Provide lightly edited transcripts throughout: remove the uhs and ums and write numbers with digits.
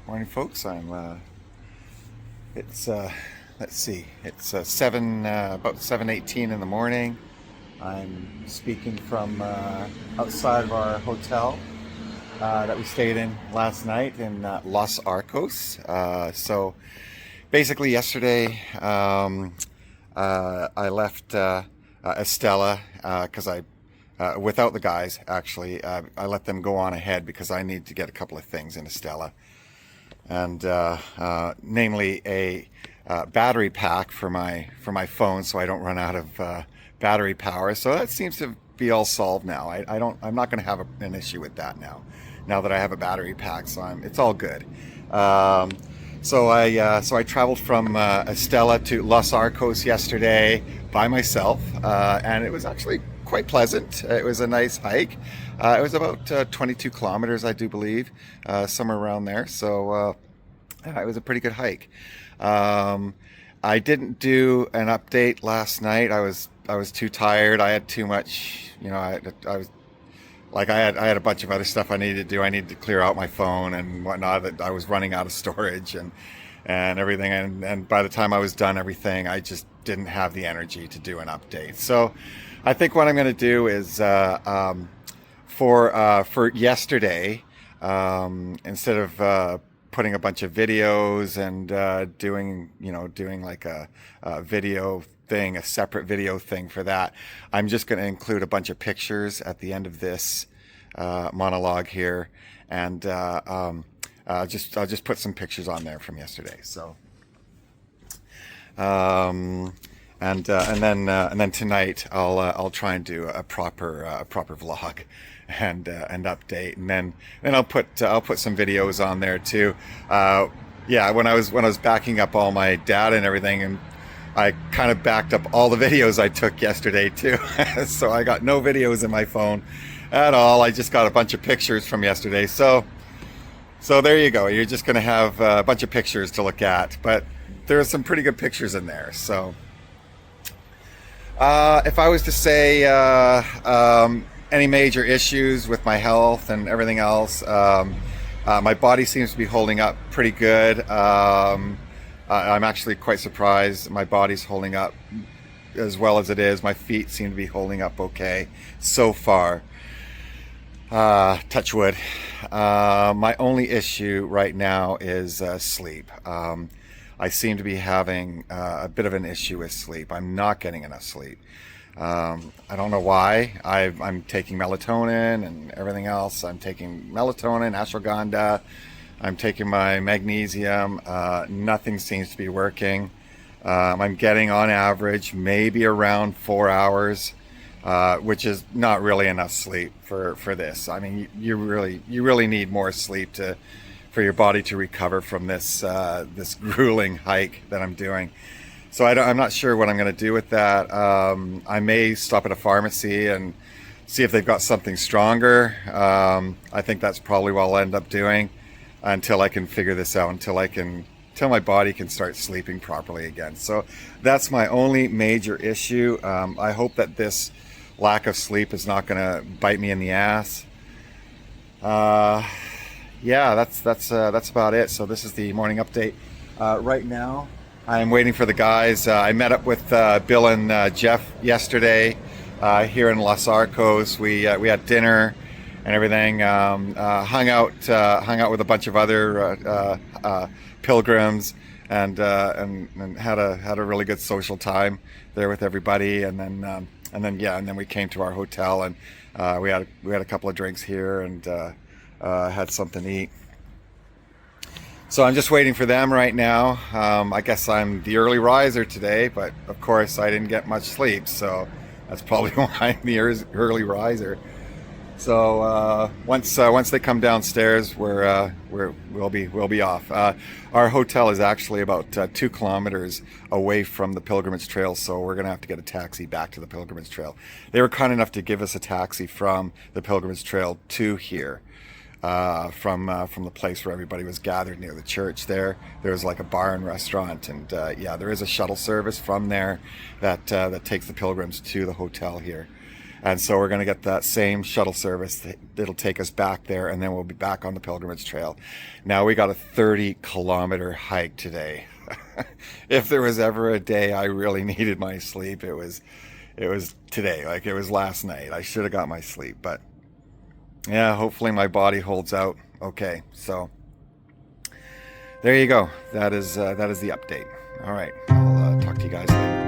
Morning, folks. It's let's see, it's about 7:18 in the morning. I'm speaking from outside of our hotel that we stayed in last night in Los Arcos. So basically, yesterday I left Estella because without the guys, actually, I let them go on ahead because I need to get a couple of things in Estella, and namely a battery pack for my phone, so I don't run out of battery power. So that seems to be all solved now. I'm not going to have an issue with that now. Now that I have a battery pack, so it's all good. Um, so I traveled from Estella to Los Arcos yesterday by myself, and it was actually quite pleasant. It was a nice hike. It was about 22 kilometers, I do believe, somewhere around there. So it was a pretty good hike. Um, I didn't do an update last night. I was too tired. I had too much. I was like I had a bunch of other stuff I needed to do. I needed to clear out my phone and whatnot. That I was running out of storage and everything. And by the time I was done everything, I just didn't have the energy to do an update. So I think what I'm going to do is for yesterday, instead of putting a bunch of videos and doing like a video thing, a separate video thing for that, I'm just going to include a bunch of pictures at the end of this monologue here, and I'll just put some pictures on there from yesterday. So. Um, and then tonight I'll try and do a proper vlog and update, and then I'll put some videos on there too. Yeah, when I was backing up all my data and everything, and I kind of backed up all the videos I took yesterday too. So I got no videos in my phone at all. I just got a bunch of pictures from yesterday. So there you go. You're just going to have a bunch of pictures to look at, but there are some pretty good pictures in there. So if I was to say any major issues with my health and everything else, my body seems to be holding up pretty good. I'm actually quite surprised my body's holding up as well as it is. My feet seem to be holding up okay so far. Touch wood. My only issue right now is sleep. I seem to be having a bit of an issue with sleep. I'm not getting enough sleep. I don't know why. I'm taking melatonin and everything else. I'm taking melatonin, ashwagandha. I'm taking my magnesium. Nothing seems to be working. I'm getting on average maybe around 4 hours, which is not really enough sleep for this. I mean, you really need more sleep for your body to recover from this grueling hike that I'm doing. So I'm not sure what I'm going to do with that. I may stop at a pharmacy and see if they've got something stronger. I think that's probably what I'll end up doing until I can figure this out, until my body can start sleeping properly again. So that's my only major issue. I hope that this lack of sleep is not going to bite me in the ass. Yeah, that's about it. So this is the morning update. Right now, I'm waiting for the guys. I met up with Bill and Jeff yesterday here in Los Arcos. We had dinner and everything. Hung out with a bunch of other pilgrims, and had a really good social time there with everybody. And then we came to our hotel, and we had a couple of drinks here, and had something to eat. So I'm just waiting for them right now. I guess I'm the early riser today, but of course I didn't get much sleep, so that's probably why I'm the early riser. So once they come downstairs, we'll be off. Our hotel is actually about 2 kilometers away from the Pilgrimage Trail, so we're gonna have to get a taxi back to the Pilgrimage Trail. They were kind enough to give us a taxi from the Pilgrimage Trail to here. From the place where everybody was gathered near the church there. There was like a bar and restaurant, and yeah, there is a shuttle service from there that takes the pilgrims to the hotel here. And so we're going to get that same shuttle service that'll take us back there, and then we'll be back on the pilgrimage trail. Now we got a 30-kilometer hike today. If there was ever a day I really needed my sleep, it was today. Like, it was last night. I should have got my sleep, but yeah, hopefully my body holds out okay. So there you go. That is the update. All right, I'll talk to you guys later.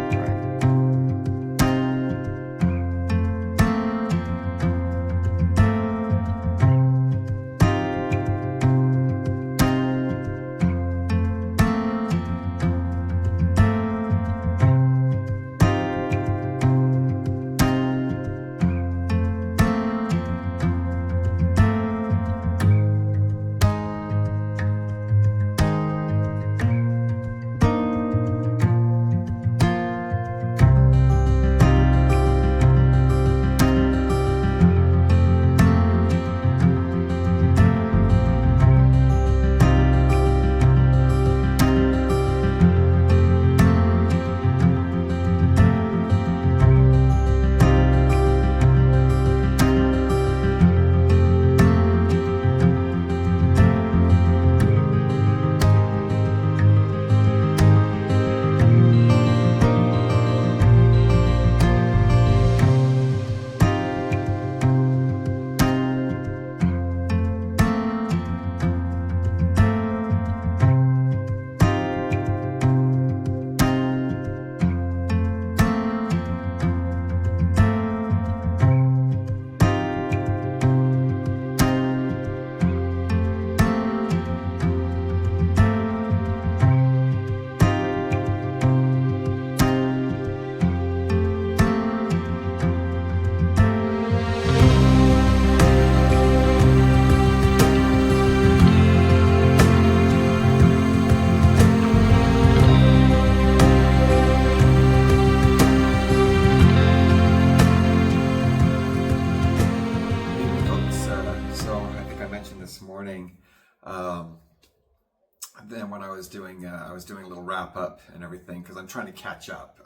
Then when I was doing a little wrap up and everything, because I'm trying to catch up.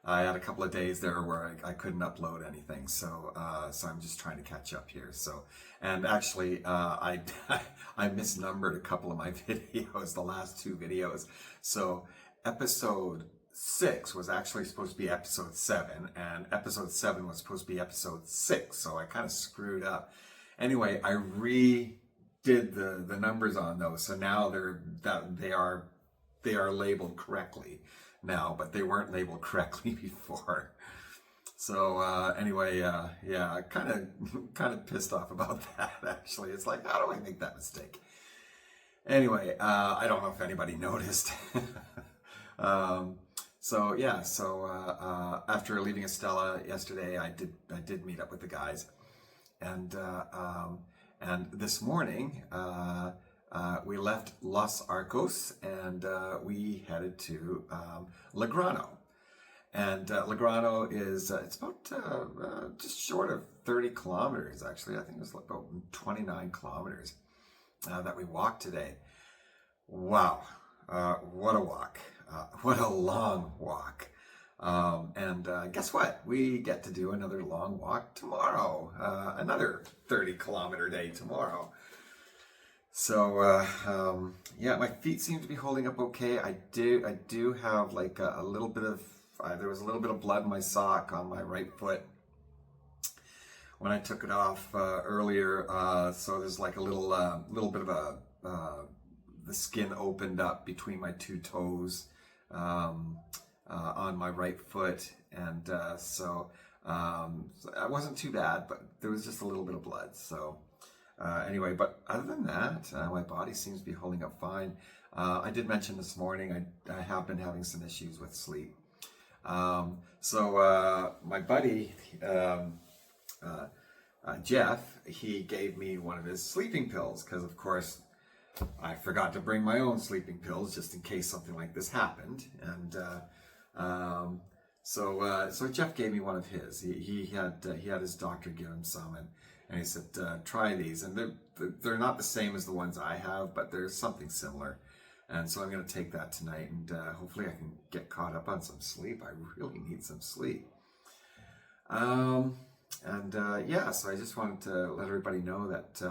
I had a couple of days there where I couldn't upload anything, so I'm just trying to catch up here. So, and actually, I misnumbered a couple of my videos, the last two videos. So episode 6 was actually supposed to be episode 7, and episode 7 was supposed to be episode 6. So I kind of screwed up. Anyway, I redid the numbers on those, so now they are labeled correctly now, but they weren't labeled correctly before. So anyway, yeah, kind of pissed off about that. Actually, it's like, how do I make that mistake? Anyway, I don't know if anybody noticed. So yeah, after leaving Estella yesterday, I did meet up with the guys, and this morning we left Los Arcos and we headed to Legrano. And Legrano is it's about just short of 30 kilometers. Actually, I think it was about 29 kilometers that we walked today. Wow, what a walk! What a long walk! And guess what? We get to do another long walk tomorrow. Another 30-kilometer day tomorrow. So yeah, my feet seem to be holding up okay. I do have like a little bit of there was a little bit of blood in my sock on my right foot when I took it off earlier. So there's like a little bit of the skin opened up between my two toes on my right foot, and so it wasn't too bad, but there was just a little bit of blood. So anyway, but other than that, my body seems to be holding up fine. I did mention this morning I have been having some issues with sleep. So my buddy Jeff, he gave me one of his sleeping pills because, of course, I forgot to bring my own sleeping pills just in case something like this happened. And so Jeff gave me one of his. He had his doctor give him some, and he said, try these. And they're not the same as the ones I have, but there's something similar. And so I'm going to take that tonight, and hopefully I can get caught up on some sleep. I really need some sleep. Yeah, so I just wanted to let everybody know that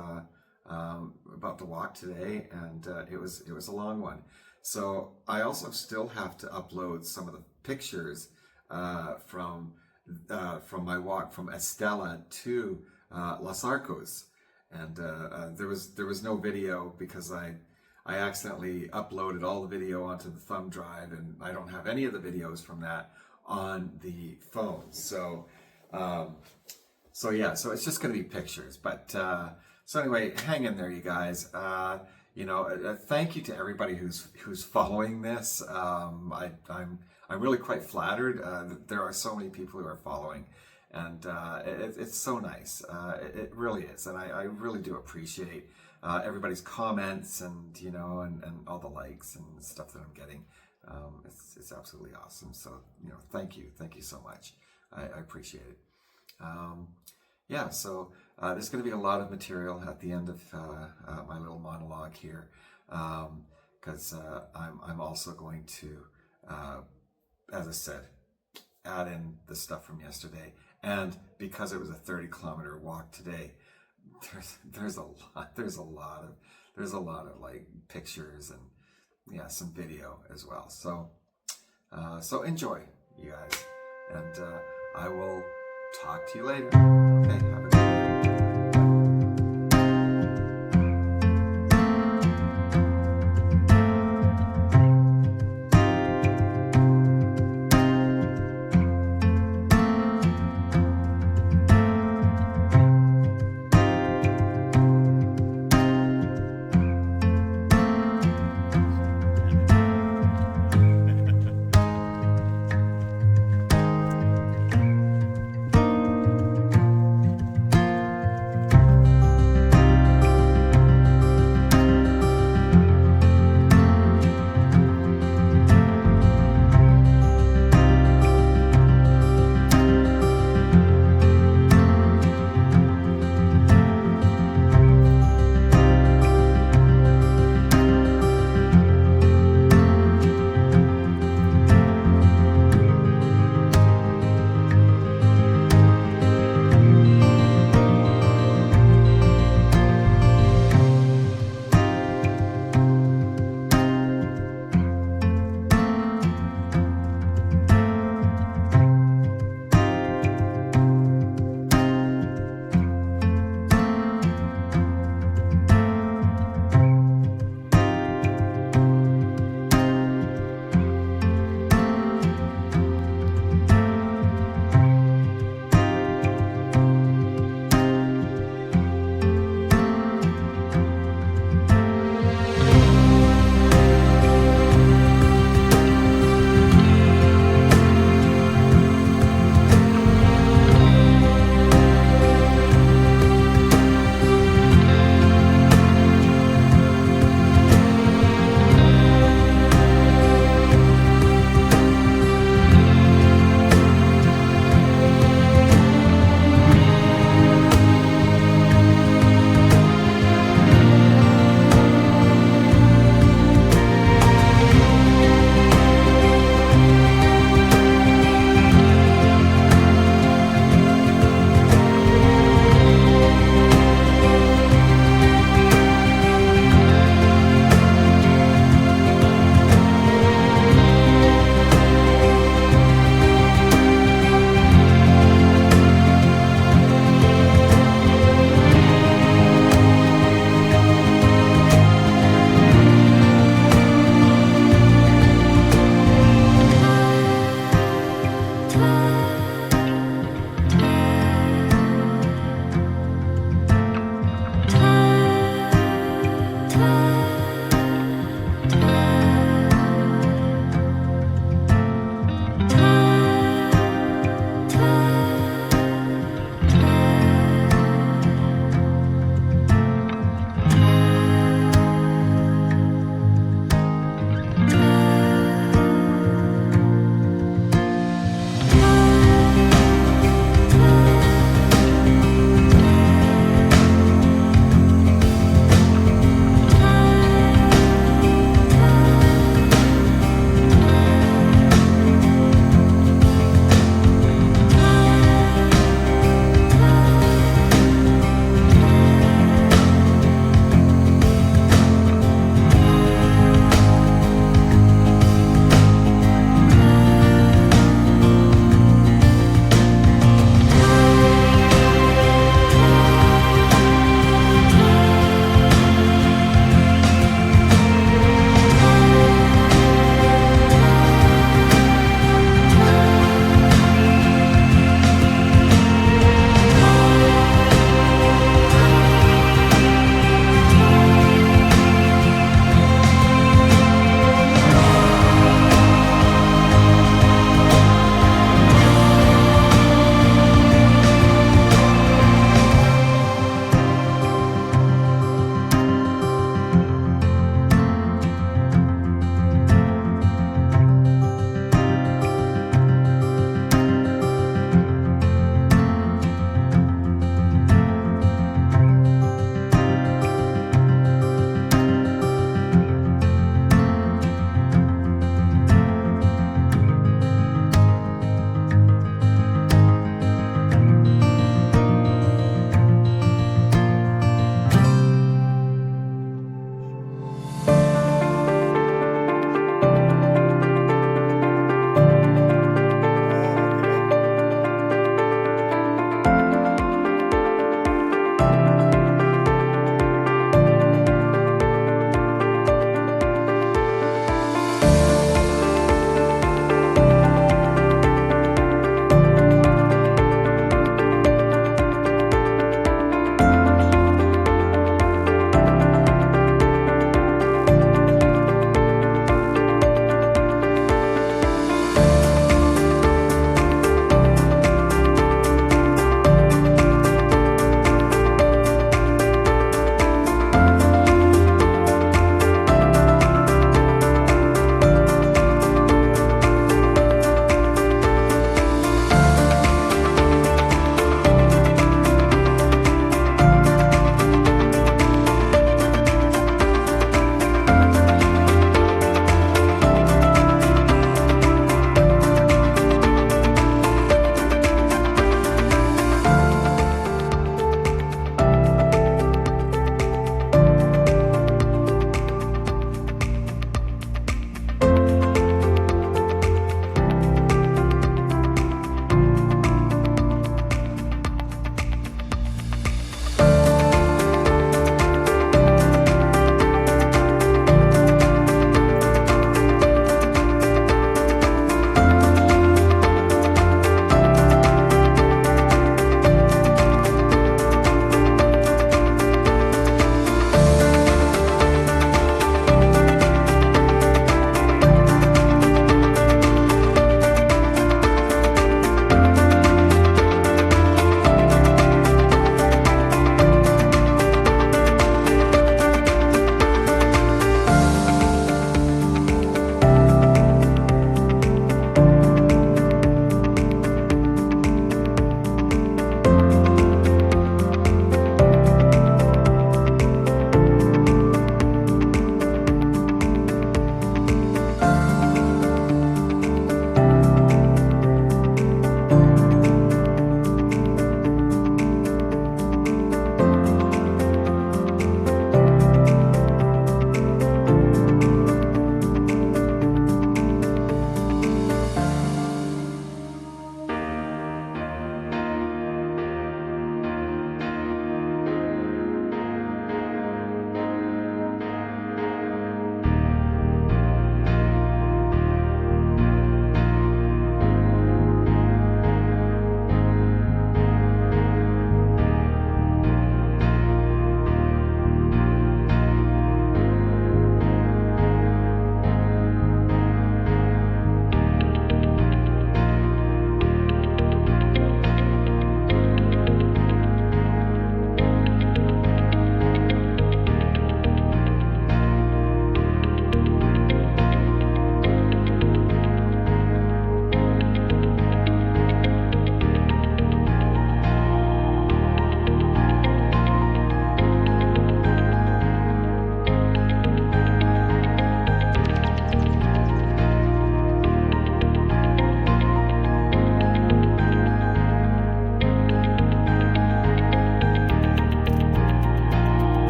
about the walk today, and it was a long one. So I also still have to upload some of the pictures from my walk from Estella to Los Arcos, and there was no video because I accidentally uploaded all the video onto the thumb drive, and I don't have any of the videos from that on the phone. So yeah, so it's just going to be pictures. But so anyway, hang in there, you guys. Thank you to everybody who's following this. I'm really quite flattered that there are so many people who are following, and it's so nice. It really is, and I really do appreciate everybody's comments and and all the likes and stuff that I'm getting. It's absolutely awesome. So thank you so much. I appreciate it. Yeah, so there's going to be a lot of material at the end of my little monologue here, because I'm also going to, as I said, add in the stuff from yesterday, and because it was a 30-kilometer walk today, there's a lot of like pictures and some video as well. So enjoy, you guys, and I will talk to you later. Okay, have a